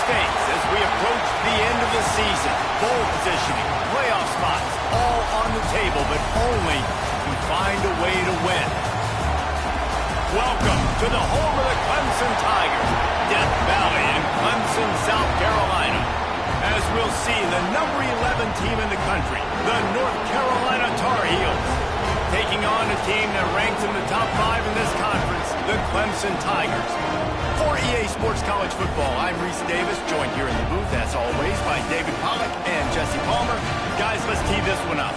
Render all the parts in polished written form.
stakes as we approach the end of the season. Bowl positioning, playoff spots, all on the table, but only to find a way to win. Welcome to the home of the Clemson Tigers, Death Valley in Clemson, South Carolina. As we'll see, the number 11 team in the country, the North Carolina Tar Heels, taking on a team that ranks in the top 5 in this conference, the Clemson Tigers. For EA Sports College Football, I'm Reese Davis, joined here in the booth, as always, by David Pollack and Jesse Palmer. Guys, let's tee this one up.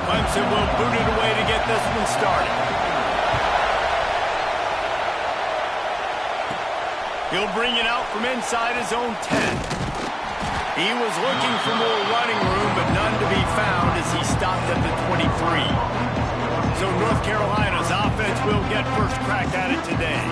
Clemson will boot it away to get this one started. He'll bring it out from inside his own 10. He was looking for more running room, but none to be found as he stopped at the 23. So North Carolina's offense will get first crack at it today.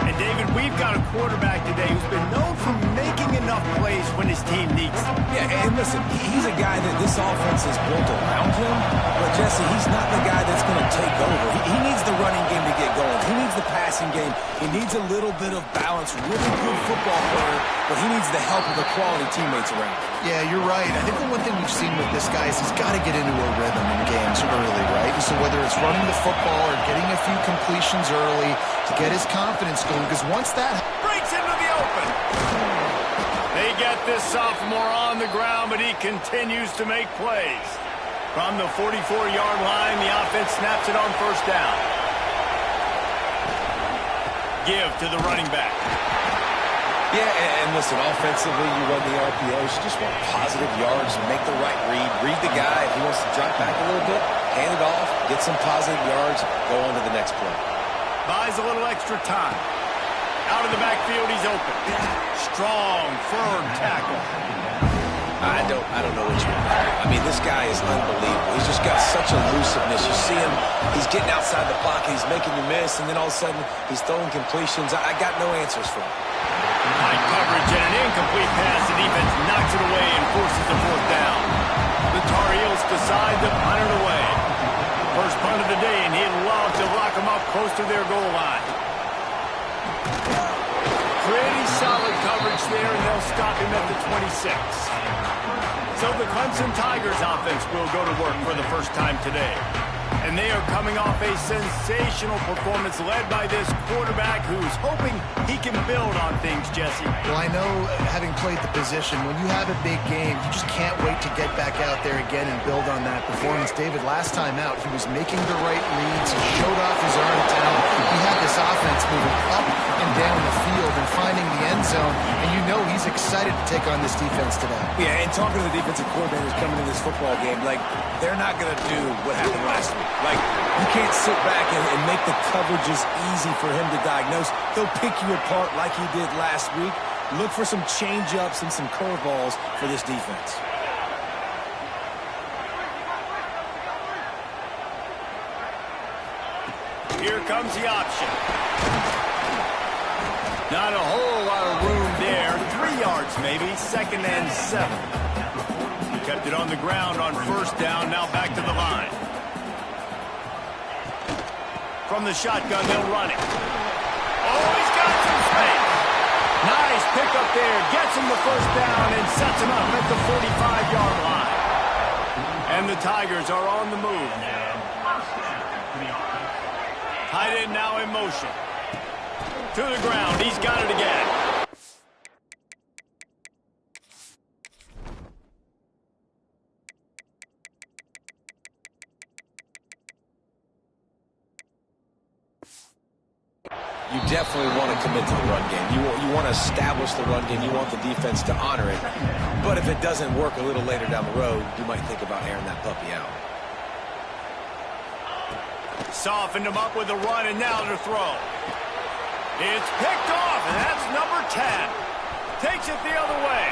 And David, we've got a quarterback today who's been known for making enough plays when his team needs them. Yeah, and listen, he's a guy that this offense is built around him. But, Jesse, he's not the guy that's going to take over. He needs the running game to get going. He needs the passing game. He needs a little bit of balance. Really good football player, but he needs the help of the quality teammates around him. Yeah, you're right. I think the one thing we've seen with this guy is he's got to get into a rhythm in games early, right? And so whether it's running the football or getting a few completions early to get his confidence going, because once that breaks into the open. They get this sophomore on the ground, but he continues to make plays. From the 44-yard line, the offense snaps it on first down. Give to the running back. Yeah, and listen, offensively, you run the RPOs, you just want positive yards, make the right read the guy. If he wants to drop back a little bit, hand it off, get some positive yards, go on to the next play. Buys a little extra time. Out of the backfield, he's open. Strong, firm tackle. I don't know what you want to do. I mean, this guy is unbelievable. He's just got such elusiveness. You see him, he's getting outside the pocket, he's making you miss, and then all of a sudden, he's throwing completions. I got no answers for him. High coverage and an incomplete pass. The defense knocks it away and forces the fourth down. The Tar Heels decide to punt it away. First punt of the day, and he'd love to lock them up close to their goal line. Pretty solid coverage there, and they'll stop him at the 26. So the Clemson Tigers offense will go to work for the first time today. And they are coming off a sensational performance led by this quarterback who's hoping he can build on things, Jesse. Well, I know, having played the position, when you have a big game, you just can't wait to get back out there again and build on that performance. David, last time out, he was making the right reads. He showed off his arm talent. He had this offense moving up and down the field and finding the end zone. And you know he's excited to take on this defense today. Yeah, and talking to the defensive coordinators coming into this football game, like, they're not going to do what happened last week. Like, you can't sit back and make the coverages easy for him to diagnose. He'll pick you apart like he did last week. Look for some change-ups and some curveballs for this defense. Here comes the option. Not a whole lot of room there. 3 yards maybe, 2nd and 7. Kept it on the ground on first down, now back to the line. From the shotgun, they'll run it. Oh, he's got some space. Nice pickup there. Gets him the first down and sets him up at the 45-yard line. And the Tigers are on the move now. Tight end now in motion. To the ground. He's got it again. You definitely want to commit to the run game. You want to establish the run game. You want the defense to honor it. But if it doesn't work a little later down the road, you might think about airing that puppy out. Softened him up with a run, and now to throw. It's picked off, and that's number 10. Takes it the other way.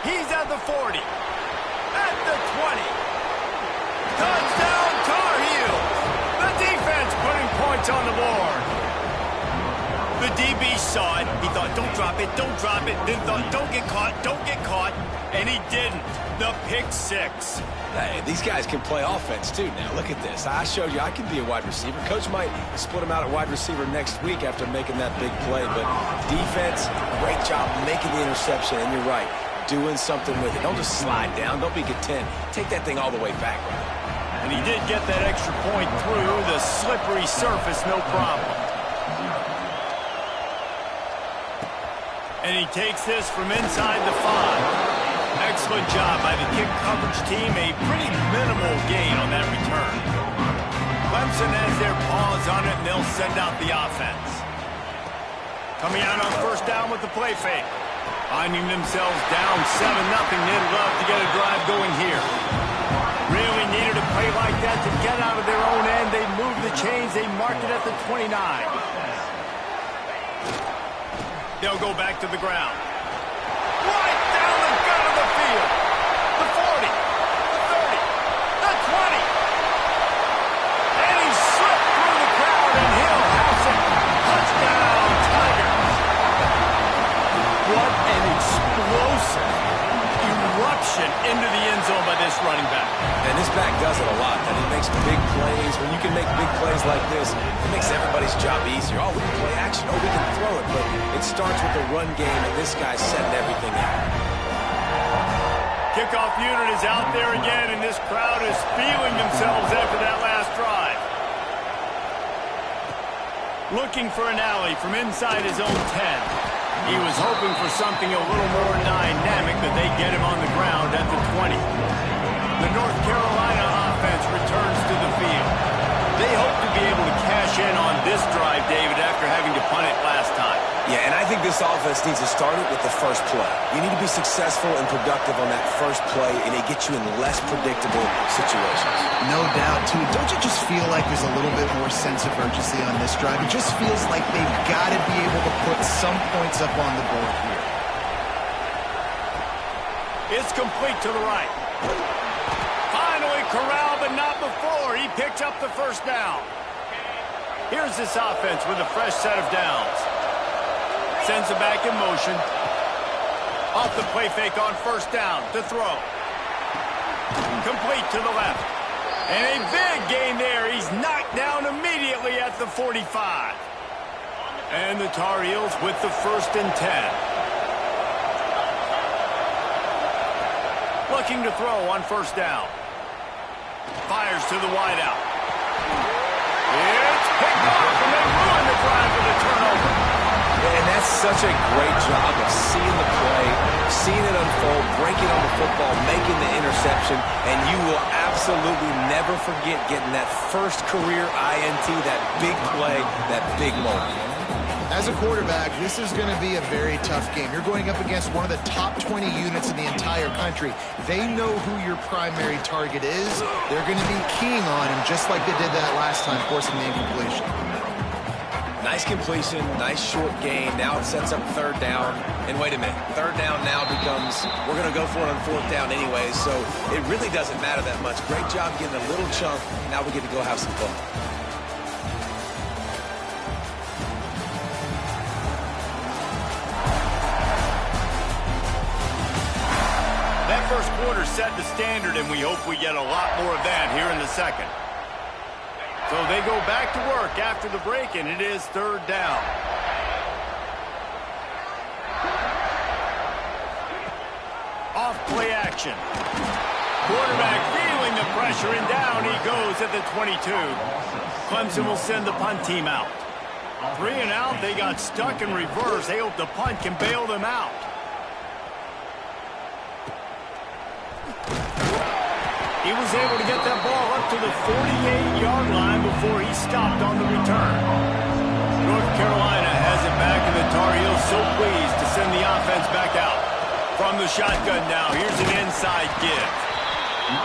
He's at the 40. At the 20. Touchdown, Tar Heels. The defense putting points on the board. The DB saw it. He thought, don't drop it, don't drop it. Then thought, don't get caught, don't get caught. And he didn't. The pick six. Hey, these guys can play offense, too. Now, look at this. I showed you I can be a wide receiver. Coach might split him out at wide receiver next week after making that big play. But defense, great job making the interception. And you're right, doing something with it. Don't just slide down. Don't be content. Take that thing all the way back. And he did get that extra point through the slippery surface, no problem. And he takes this from inside the 5. Excellent job by the kick coverage team. A pretty minimal gain on that return. Clemson has their paws on it, and they'll send out the offense. Coming out on first down with the play fake. Finding themselves down 7-0. They'd love to get a drive going here. Really needed a play like that to get out of their own end. They moved the chains. They marked it at the 29. They'll go back to the ground. Right down the gut of the field. The 40, the 30, the 20. And he slipped through the crowd, and he'll house it. Touchdown, Tigers. What an explosive eruption into the end zone by this running back. And this back does it a lot. And he makes big plays. When you can make big plays like this, it makes everybody's job easier. Oh, we can play action. Oh, we can throw it. But it starts with the run game, and this guy's setting everything out. Kickoff unit is out there again, and this crowd is feeling themselves after that last drive. Looking for an alley from inside his own 10. He was hoping for something a little more dynamic, but they get him on the ground at the 20. The North Carolina offense returns to the field. They hope to be able to cash in on this drive, David, after having to punt it last time. Yeah, and I think this offense needs to start it with the first play. You need to be successful and productive on that first play, and it gets you in less predictable situations. No doubt, too. Don't you just feel like there's a little bit more sense of urgency on this drive? It just feels like they've got to be able to put some points up on the board here. It's complete to the right. Finally corralled, but not before. He picked up the first down. Here's this offense with a fresh set of downs. Sends it back in motion. Off the play fake on first down to throw. Complete to the left. And a big gain there. He's knocked down immediately at the 45. And the Tar Heels with the 1st and 10. Looking to throw on first down. Fires to the wideout. It's picked off, and they ruin the drive with a turnover. And that's such a great job of seeing the play, seeing it unfold, breaking on the football, making the interception, and you will absolutely never forget getting that first career INT, that big play, that big moment. As a quarterback, this is going to be a very tough game. You're going up against one of the top 20 units in the entire country. They know who your primary target is. They're going to be keying on him just like they did that last time, forcing the incompletion. Nice completion, nice short gain. Now it sets up 3rd down. And wait a minute, 3rd down now becomes, we're going to go for it on 4th down anyway, so it really doesn't matter that much. Great job getting a little chunk. Now we get to go have some fun. That first quarter set the standard, and we hope we get a lot more of that here in the second. So they go back to work after the break, and it is 3rd down. Off play action. Quarterback feeling the pressure, and down he goes at the 22. Clemson will send the punt team out. 3 and out, they got stuck in reverse. They hope the punt can bail them out. He was able to get that ball up to the 48-yard line before he stopped on the return. North Carolina has it back, and the Tar Heels so pleased to send the offense back out. From the shotgun now, here's an inside give.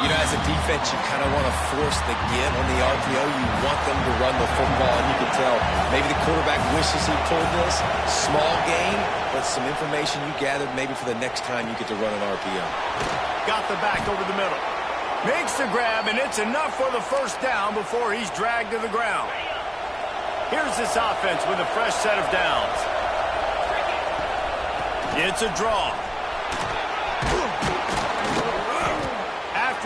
You know, as a defense, you kind of want to force the give on the RPO. You want them to run the football, and you can tell maybe the quarterback wishes he pulled this. Small gain, but some information you gathered maybe for the next time you get to run an RPO. Got the back over the middle. Makes the grab, and it's enough for the first down before he's dragged to the ground. Here's this offense with a fresh set of downs. It's a draw.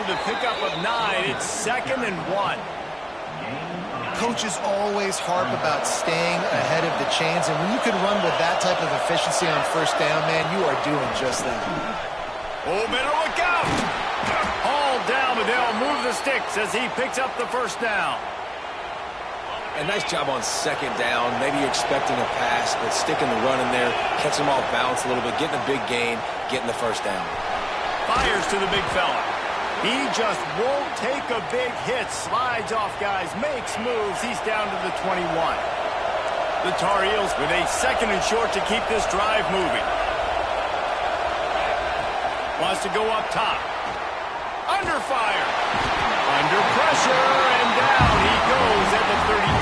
the pickup of 9. It's 2nd and 1. Coaches always harp about staying ahead of the chains, and when you can run with that type of efficiency on first down, man, you are doing just that. Oh, better look out! All down, but they'll move the sticks as he picks up the first down. And nice job on 2nd down. Maybe you're expecting a pass, but sticking the run in there, catching them off balance a little bit, getting a big gain, getting the first down. Fires to the big fella. He just won't take a big hit. Slides off guys, makes moves. He's down to the 21. The Tar Heels with a 2nd and short to keep this drive moving. Wants to go up top. Under fire. Under pressure, and down he goes at the 33.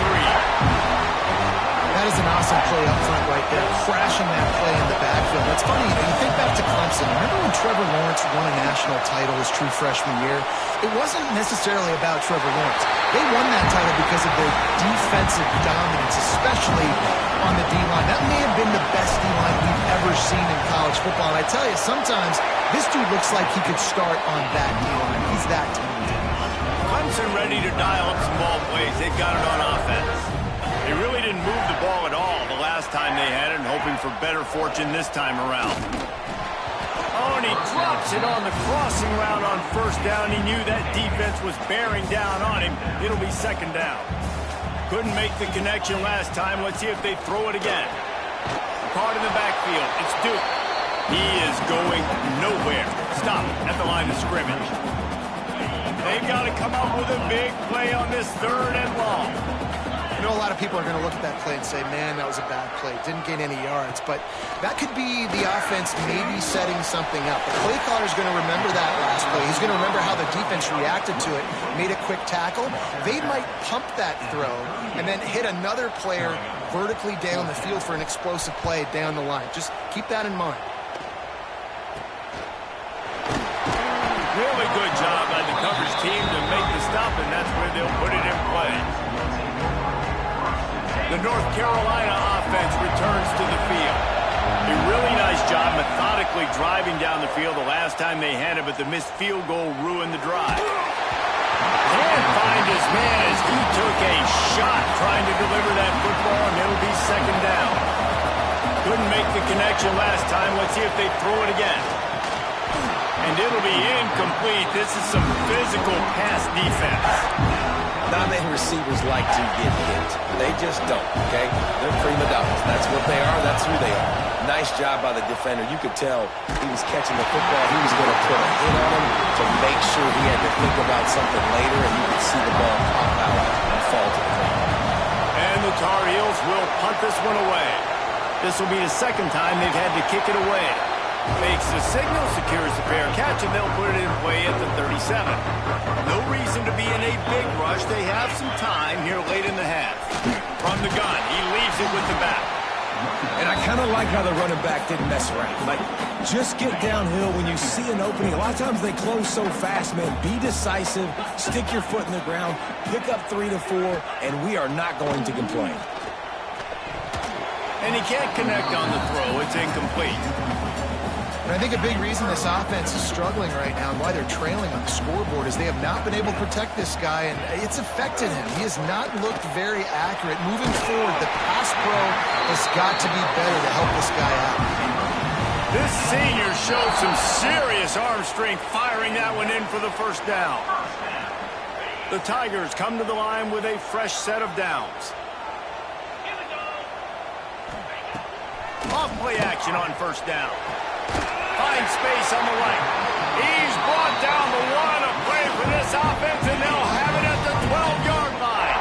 That is an awesome play up front right there, crashing that play in the backfield. It's funny, you think back to Clemson. Remember when Trevor Lawrence won a national title his true freshman year? It wasn't necessarily about Trevor Lawrence. They won that title because of their defensive dominance, especially on the D-line. That may have been the best D-line we've ever seen in college football. And I tell you, sometimes this dude looks like he could start on that D-line. He's that talented. Clemson ready to dial up some ball plays. They've got it on offense. They really didn't move the ball at all the last time they had it, and hoping for better fortune this time around. Oh, and he drops it on the crossing route on first down. He knew that defense was bearing down on him. It'll be 2nd down. Couldn't make the connection last time. Let's see if they throw it again. Caught in the backfield. It's Duke. He is going nowhere. Stop at the line of scrimmage. They've got to come up with a big play on this 3rd and long. I know a lot of people are going to look at that play and say, man, that was a bad play. Didn't gain any yards. But that could be the offense maybe setting something up. The play caller is going to remember that last play. He's going to remember how the defense reacted to it, made a quick tackle. They might pump that throw and then hit another player vertically down the field for an explosive play down the line. Just keep that in mind. Really good job by the coverage team to make the stop, and that's where they'll put it in play. The North Carolina offense returns to the field. A really nice job methodically driving down the field the last time they had it, but the missed field goal ruined the drive. Can't find his man as he took a shot trying to deliver that football, and it'll be 2nd down. Couldn't make the connection last time. Let's see if they throw it again. And it'll be incomplete. This is some physical pass defense. Not many receivers like to get hit. They just don't, okay? They're prima donnas. That's what they are. That's who they are. Nice job by the defender. You could tell he was catching the football. He was going to put a hit on him to make sure he had to think about something later, and you could see the ball pop out and fall to the ground. And the Tar Heels will punt this one away. This will be the 2nd time they've had to kick it away. Makes the signal, secures the fair catch, and they'll put it in play at the 37. No reason to be in a big rush. They have some time here late in the half. From the gun, he leaves it with the back. And I kind of like how the running back didn't mess around. Like, just get downhill when you see an opening. A lot of times they close so fast, man. Be decisive, stick your foot in the ground, pick up 3 to 4, and we are not going to complain. And he can't connect on the throw. It's incomplete. And I think a big reason this offense is struggling right now and why they're trailing on the scoreboard is they have not been able to protect this guy, and it's affected him. He has not looked very accurate. Moving forward, the pass pro has got to be better to help this guy out. This senior showed some serious arm strength firing that one in for the first down. The Tigers come to the line with a fresh set of downs. Off play action on first down. Finds space on the right. He's brought down the 1, a play for this offense, and they'll have it at the 12-yard line.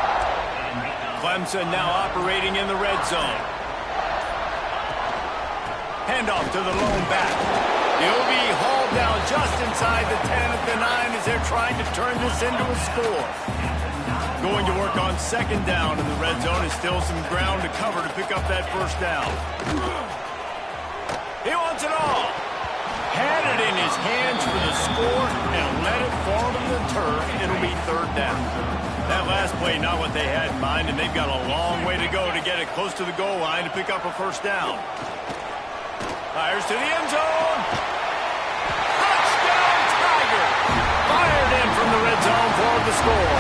Clemson now operating in the red zone. Handoff to the lone back. He'll be hauled down just inside the 10 at the 9 as they're trying to turn this into a score. Going to work on 2nd down in the red zone. Is still some ground to cover to pick up that first down. He wants it all. Had it in his hands for the score and let it fall to the turf. It'll be 3rd down. That last play, not what they had in mind, and they've got a long way to go to get it close to the goal line to pick up a first down. Fires to the end zone. Touchdown, Tiger. Fired of the score.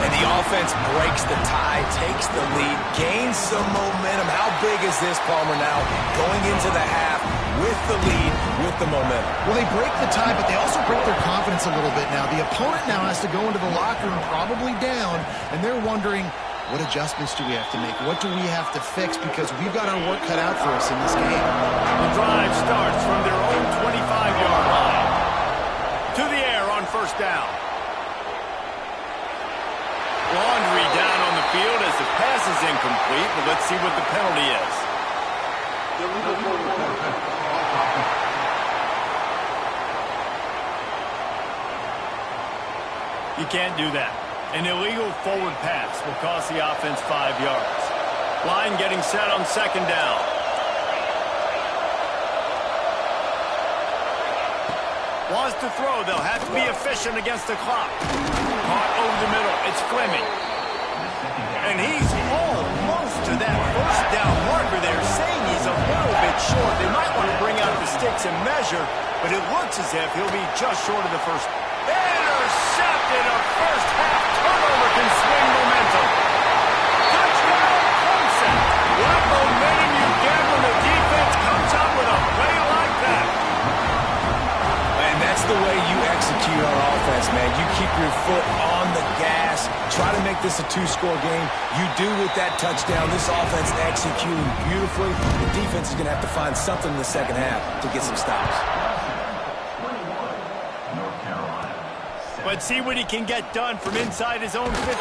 And the offense breaks the tie, takes the lead, gains some momentum. How big is this, Palmer, now going into the half with the lead, with the momentum? Well, they break the tie, but they also break their confidence a little bit now. The opponent now has to go into the locker room probably down, and they're wondering, what adjustments do we have to make? What do we have to fix? Because we've got our work cut out for us in this game. The drive starts from their own 25-yard line. To the air on first down. Laundry down on the field as the pass is incomplete, but let's see what the penalty is. You can't do that. An illegal forward pass will cost the offense 5 yards. Line getting set on second down. Wants to throw. They'll have to be efficient against the clock. Caught over the middle. It's Fleming. And he's almost to that first down marker there, saying he's a little bit short. They might want to bring out the sticks and measure, but it looks as if he'll be just short of the first. Intercepted. A first half turnover can swing momentum. Touchdown, Clemson. What momentum you get when the defense comes out with a play like that. And that's the way you execute on offense, man. You keep your foot on the gas. Try to make this a two-score game. You do with that touchdown. This offense executing beautifully. The defense is going to have to find something in the second half to get some stops. But see what he can get done from inside his own 15.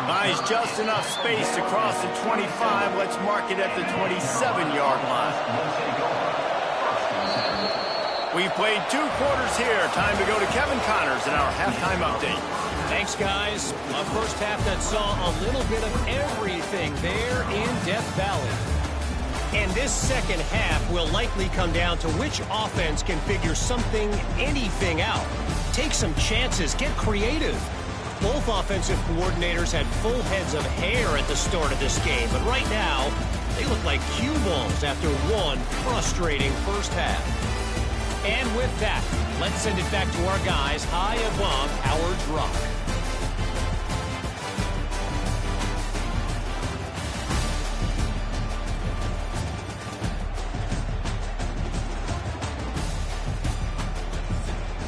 Buys just enough space to cross the 25. Let's mark it at the 27-yard line. We've played 2 quarters here. Time to go to Kevin Connors in our halftime update. Thanks, guys. A first half that saw a little bit of everything there in Death Valley. And this second half will likely come down to which offense can figure something, anything out. Take some chances, get creative. Both offensive coordinators had full heads of hair at the start of this game, but right now, they look like cue balls after one frustrating first half. And with that, let's send it back to our guys high above Howard's Rock.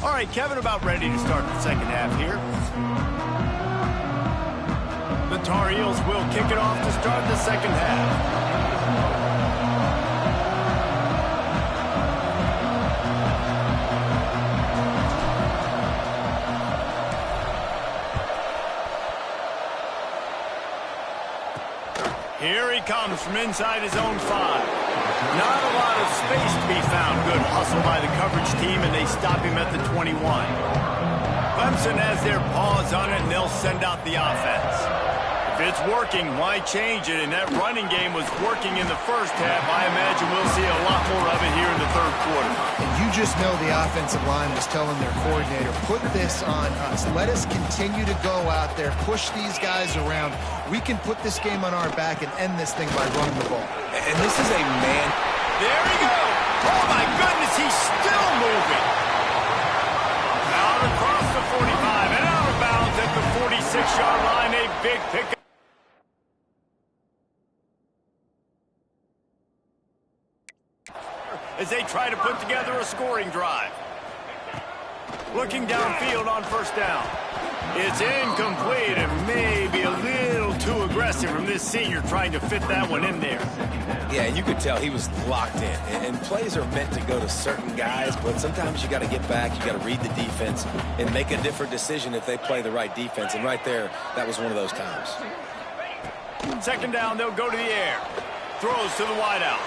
All right, Kevin, about ready to start the second half here. The Tar Heels will kick it off to start the second half. Here he comes from inside his own 5. Not a lot of space to be found. Good hustle by the coverage team, and they stop him at the 21. Clemson has their paws on it, and they'll send out the offense. If it's working, why change it? And that running game was working in the first half. I imagine we'll see a lot more of it here in the third quarter. And you just know the offensive line was telling their coordinator, put this on us. Let us continue to go out there, push these guys around. We can put this game on our back and end this thing by running the ball. And this is a man. There he goes. Oh, my goodness, he's still moving. Out across the 45 and out of bounds at the 46-yard line. A big pickup. As they try to put together a scoring drive. Looking downfield on first down. It's incomplete and maybe a little too aggressive from this senior trying to fit that one in there. Yeah, you could tell he was locked in. And plays are meant to go to certain guys, but sometimes you got to get back, you got to read the defense, and make a different decision if they play the right defense. And right there, that was one of those times. Second down, they'll go to the air. Throws to the wideout.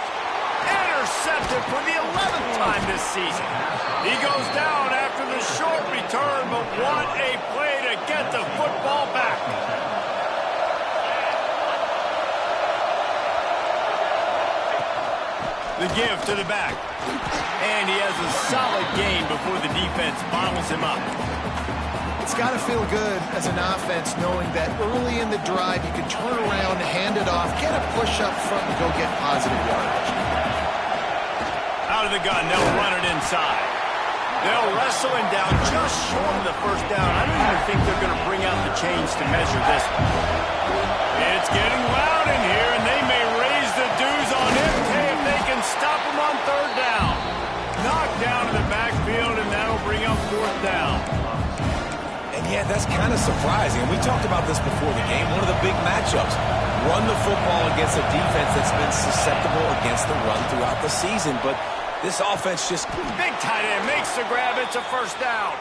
Intercepted for the 11th time this season. He goes down after the short return, but what a play to get the football back. The give to the back. And he has a solid gain before the defense bottles him up. It's got to feel good as an offense knowing that early in the drive you can turn around, hand it off, get a push up front, and go get positive yardage. Out of the gun, they'll run it inside. They'll wrestle him down just short of the first down. I think they're going to bring out the chains to measure this one. It's getting loud in here, and they may raise the dues on MK if they can stop him on third down. Knocked down in the backfield, and that'll bring up fourth down. And yeah, that's kind of surprising. And we talked about this before the game. One of the big matchups. Run the football against a defense that's been susceptible against the run throughout the season. But this offense just... Big tight end makes the grab. It's a first down.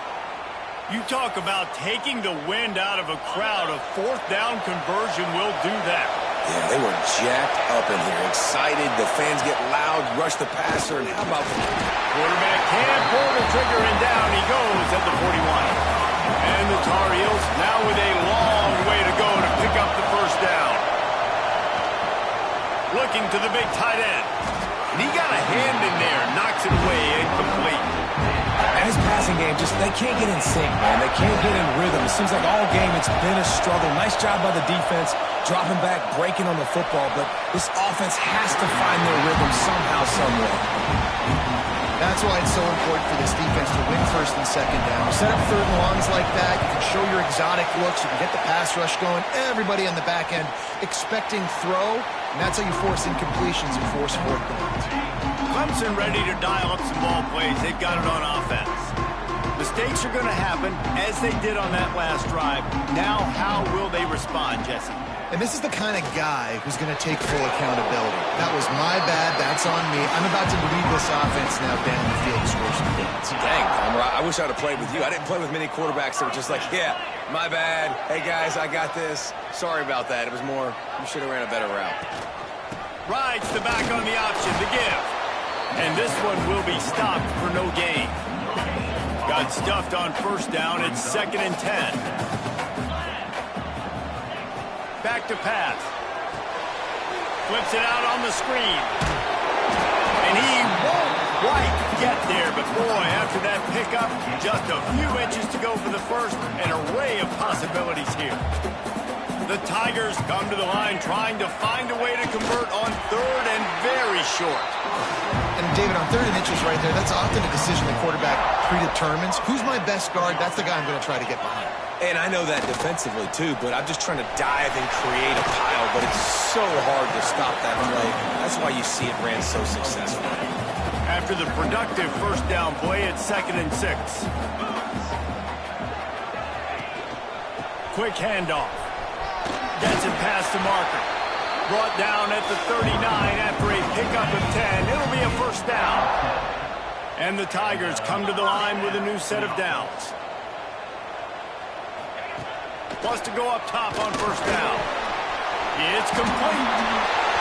You talk about taking the wind out of a crowd. A fourth down conversion will do that. Yeah, they were jacked up in here, excited. The fans get loud, rush the passer, and how about... Quarterback can't pull the trigger, and down he goes at the 41. And the Tar Heels now with a long way to go to pick up the first down. Looking to the big tight end. And he got a hand in there, knocks it away, incomplete. And his passing game, just they can't get in sync, man. They can't get in rhythm. It seems like all game it's been a struggle. Nice job by the defense, dropping back, breaking on the football, but this offense has to find their rhythm somehow, somewhere. That's why it's so important for this defense to win first and second down. You set up third and longs like that, you can show your exotic looks, you can get the pass rush going, everybody on the back end expecting throw, and that's how you force incompletions and force fourth downs. Clemson ready to dial up some ball plays. They've got it on offense. Mistakes are going to happen, as they did on that last drive. Now, how will they respond, Jesse? And this is the kind of guy who's going to take full accountability. That was my bad. That's on me. I'm about to lead this offense now down the field and score some points. Dang, I wish I'd have played with you. I didn't play with many quarterbacks that were just like, yeah, my bad. Hey, guys, I got this. Sorry about that. It was more, you should have ran a better route. Rides the back on the option to give. And this one will be stopped for no gain. Got stuffed on first down. It's 2nd and 10. Back to pass. Flips it out on the screen. And he won't quite get there. But boy, after that pickup, just a few inches to go for the first. An array of possibilities here. The Tigers come to the line trying to find a way to convert on third and very short. And David, on 3rd and inches right there, that's often a decision the quarterback predetermines. Who's my best guard? That's the guy I'm going to try to get behind. And I know that defensively, too, but I'm just trying to dive and create a pile, but it's so hard to stop that play. That's why you see it ran so successfully. After the productive first down play, it's 2nd and 6. Quick handoff. Gets it past the marker. Brought down at the 39 after a pickup of 10. It'll be a first down. And the Tigers come to the line with a new set of downs. Wants to go up top on first down. It's complete.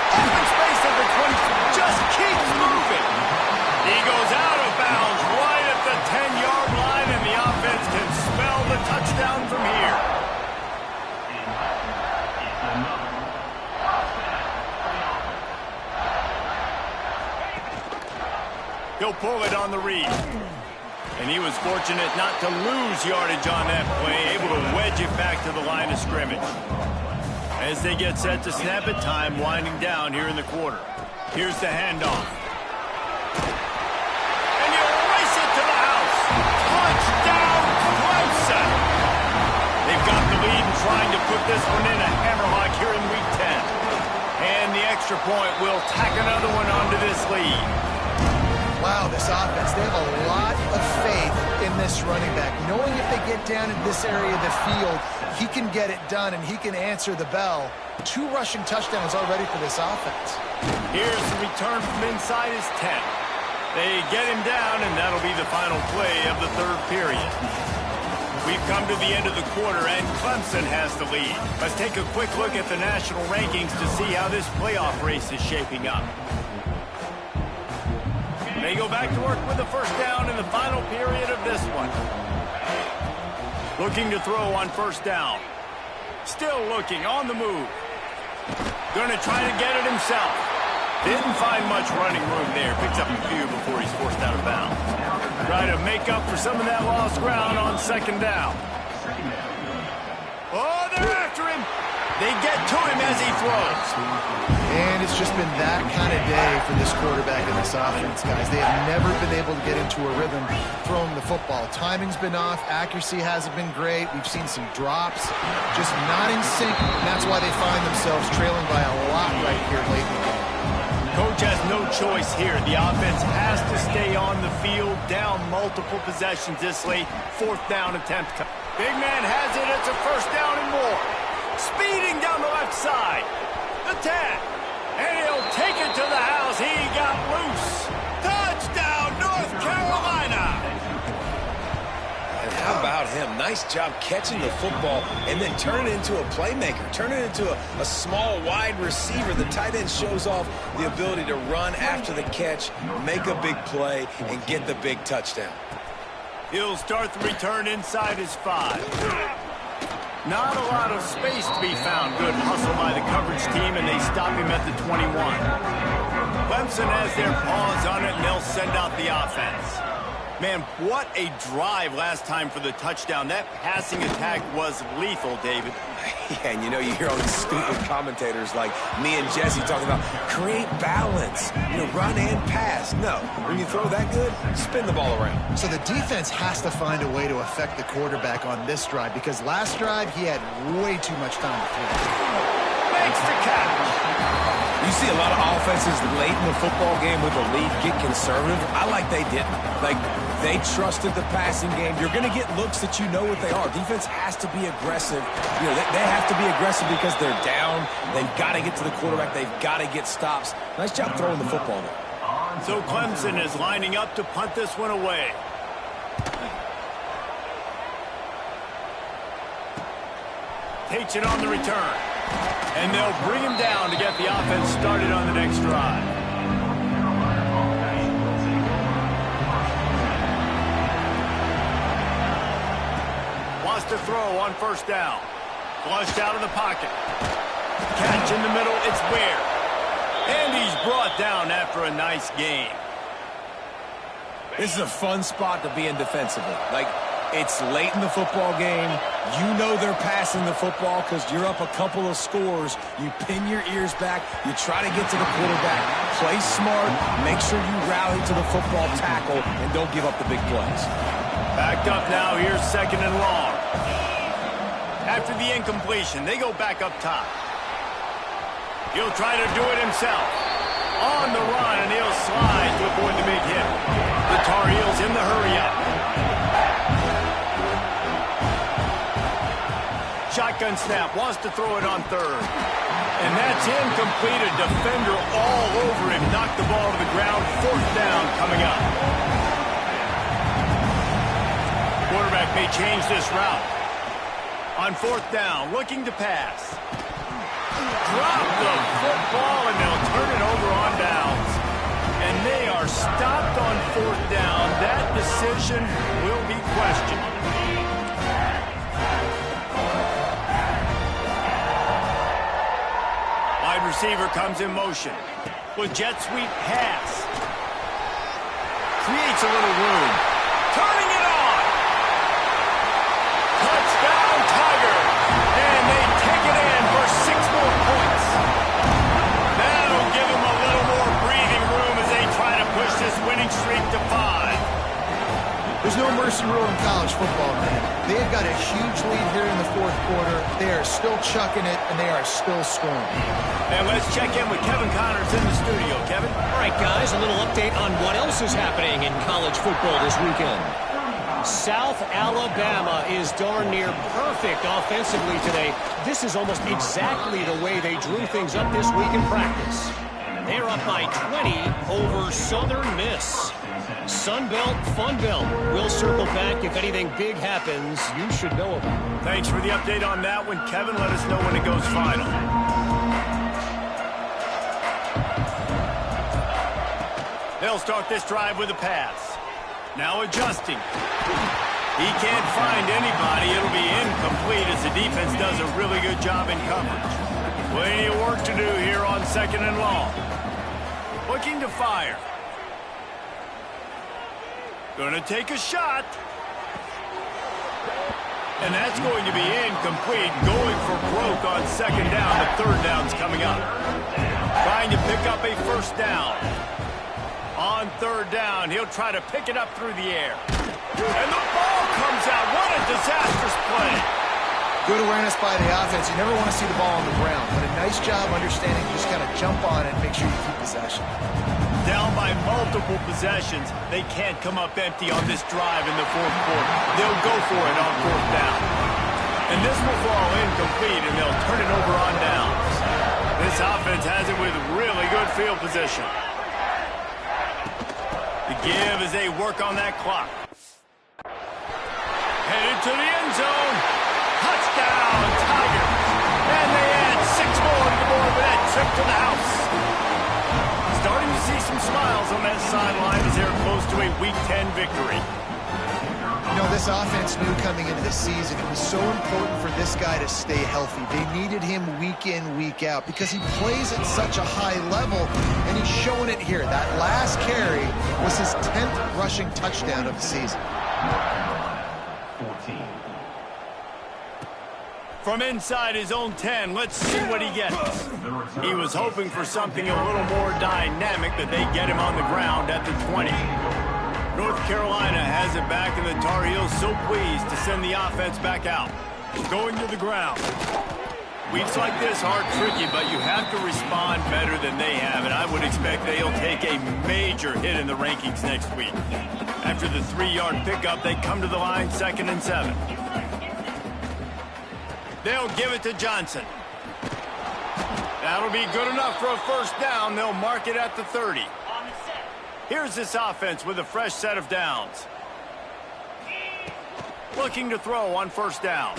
Open space at the 20. Just keeps moving. He goes out of bounds right at the 10-yard line, and the offense can smell the touchdown from here. He'll pull it on the read. And he was fortunate not to lose yardage on that play, able to wedge it back to the line of scrimmage. As they get set to snap it, time winding down here in the quarter. Here's the handoff. And he'll race it to the house. Touchdown, Clemson! They've got the lead and trying to put this one in a hammerlock here in Week 10. And the extra point will tack another one onto this lead. Wow, this offense, they have a lot of faith in this running back. Knowing if they get down in this area of the field, he can get it done and he can answer the bell. 2 rushing touchdowns already for this offense. Here's the return from inside his 10. They get him down, and that'll be the final play of the 3rd period. We've come to the end of the quarter, and Clemson has the lead. Let's take a quick look at the national rankings to see how this playoff race is shaping up. They go back to work with the first down in the final period of this one. Looking to throw on first down. Still looking, on the move. Going to try to get it himself. Didn't find much running room there. Picks up a few before he's forced out of bounds. Try to make up for some of that lost ground on 2nd down. Oh, they're after him. They get to him as he throws. And it's just been that kind of day for this quarterback and this offense, guys. They have never been able to get into a rhythm throwing the football. Timing's been off. Accuracy hasn't been great. We've seen some drops. Just not in sync. And that's why they find themselves trailing by a lot right here late in the game. Coach has no choice here. The offense has to stay on the field, down multiple possessions this late. 4th down attempt. Big man has it. It's a 1st down and more. Speeding down the left side. The 10. And he'll take it to the house. He got loose. Touchdown, North Carolina. And how about him? Nice job catching the football and then turn it into a playmaker. Turn it into a small wide receiver. The tight end shows off the ability to run after the catch, make a big play, and get the big touchdown. He'll start the return inside his 5. Not a lot of space to be found. Good hustle by the coverage team, and they stop him at the 21. Clemson has their paws on it, and they'll send out the offense. Man, what a drive last time for the touchdown. That passing attack was lethal, David. Yeah, and you know, you hear all these stupid commentators like me and Jesse talking about create balance, run and pass. No, when you throw that good, spin the ball around. So the defense has to find a way to affect the quarterback on this drive because last drive he had way too much time to throw. Makes the catch. You see a lot of offenses late in the football game with the lead get conservative. I like they didn't. Like, they trusted the passing game. You're going to get looks that you know what they are. Defense has to be aggressive. They have to be aggressive because they're down. They've got to get to the quarterback. They've got to get stops. Nice job throwing the football there. So Clemson is lining up to punt this one away. Takes it on the return. And they'll bring him down to get the offense started on the next drive. Wants to throw on 1st down. Flushed out of the pocket. Catch in the middle, it's Ware. And he's brought down after a nice game. This is a fun spot to be in defensively. It's late in the football game. You know they're passing the football because you're up a couple of scores. You pin your ears back. You try to get to the quarterback. Play smart. Make sure you rally to the football tackle and don't give up the big plays. Backed up now. Here's 2nd and long. After the incompletion, they go back up top. He'll try to do it himself. On the run, and he'll slide to avoid the big hit. The Tar Heels in the hurry-up. Shotgun snap, wants to throw it on 3rd. And that's incomplete. A defender all over him. Knocked the ball to the ground. 4th down coming up. Quarterback may change this route. On 4th down, looking to pass. Drop the football, and they'll turn it over on downs. And they are stopped on 4th down. That decision will be questioned. Wide receiver comes in motion. With jet sweep pass. Creates a little room. Turning it on. Touchdown, Tiger. And they take it in for 6 more points. That'll give them a little more breathing room as they try to push this winning streak to 5. There's no mercy rule in college football, man. They've got a huge lead here in the 4th quarter. They are still chucking it, and they are still scoring. And let's check in with Kevin Connors in the studio. Kevin? All right, guys, a little update on what else is happening in college football this weekend. South Alabama is darn near perfect offensively today. This is almost exactly the way they drew things up this week in practice. They're up by 20 over Southern Miss. Sun Belt, Fun Belt. We'll circle back if anything big happens you should know about. Thanks for the update on that one, Kevin. Let us know when it goes final. They'll start this drive with a pass. Now adjusting. He can't find anybody. It'll be incomplete as the defense does a really good job in coverage. Plenty of work to do here on 2nd and long. Looking to fire. Gonna take a shot. And that's going to be incomplete, going for broke on second down. The third down's coming up. Trying to pick up a first down. On third down, he'll try to pick it up through the air. And the ball comes out. What a disastrous play. Good awareness by the offense. You never want to see the ball on the ground, but a nice job understanding you just got to jump on it and make sure you keep possession. Down by multiple possessions, they can't come up empty on this drive in the fourth quarter. They'll go for it on fourth down. And this will fall incomplete, and they'll turn it over on downs. This offense has it with really good field position. The give as they work on that clock. Headed to the end zone. Touchdown, Tigers. And they add 6 more to the board with that trip to the house. Starting to see some smiles on that sideline as they're close to a Week 10 victory. You know, this offense knew coming into the season it was so important for this guy to stay healthy. They needed him week in, week out because he plays at such a high level, and he's showing it here. That last carry was his 10th rushing touchdown of the season. 14. From inside his own 10, let's see what he gets. He was hoping for something a little more dynamic, but they get him on the ground at the 20. North Carolina has it back, and the Tar Heels so pleased to send the offense back out. Going to the ground. Weeks like this are tricky, but you have to respond better than they have, and I would expect they'll take a major hit in the rankings next week. After the 3-yard pickup, they come to the line 2nd and 7. They'll give it to Johnson. That'll be good enough for a first down. They'll mark it at the 30. Here's this offense with a fresh set of downs. Looking to throw on first down.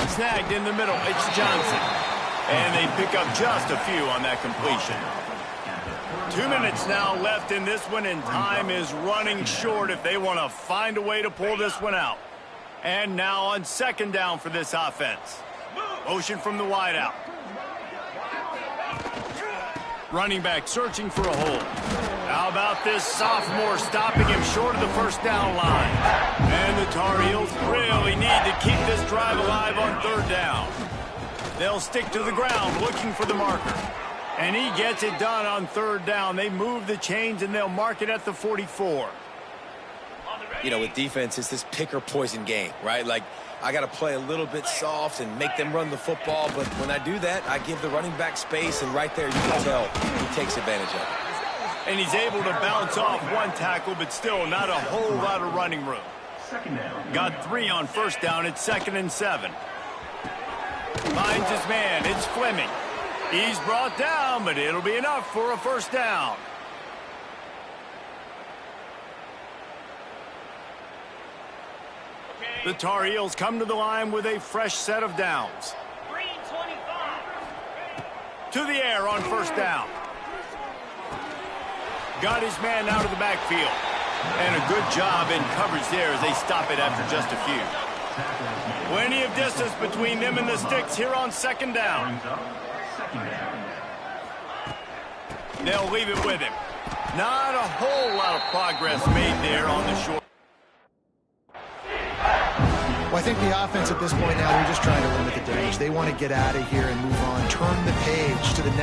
Snagged in the middle. It's Johnson. And they pick up just a few on that completion. 2 minutes now left in this one, and time is running short if they want to find a way to pull this one out. And now on second down for this offense. Motion from the wideout. Running back searching for a hole. How about this sophomore stopping him short of the first down line? And the Tar Heels really need to keep this drive alive on third down. They'll stick to the ground looking for the marker. And he gets it done on third down. They move the chains, and they'll mark it at the 44. You know, with defense, it's this pick or poison game, right? Like, I got to play a little bit soft and make them run the football, but when I do that, I give the running back space, and right there you can tell he takes advantage of it. And he's able to bounce off one tackle, but still not a whole lot of running room. Got 3 on first down. It's 2nd and 7. Finds his man. It's Fleming. He's brought down, but it'll be enough for a first down. The Tar Heels come to the line with a fresh set of downs. To the air on first down. Got his man out of the backfield. And a good job in coverage there as they stop it after just a few. Plenty of distance between them and the sticks here on second down. They'll leave it with him. Not a whole lot of progress made there on the short. Well, I think the offense at this point now, they're just trying to limit the damage. They want to get out of here and move on, turn the page to the next.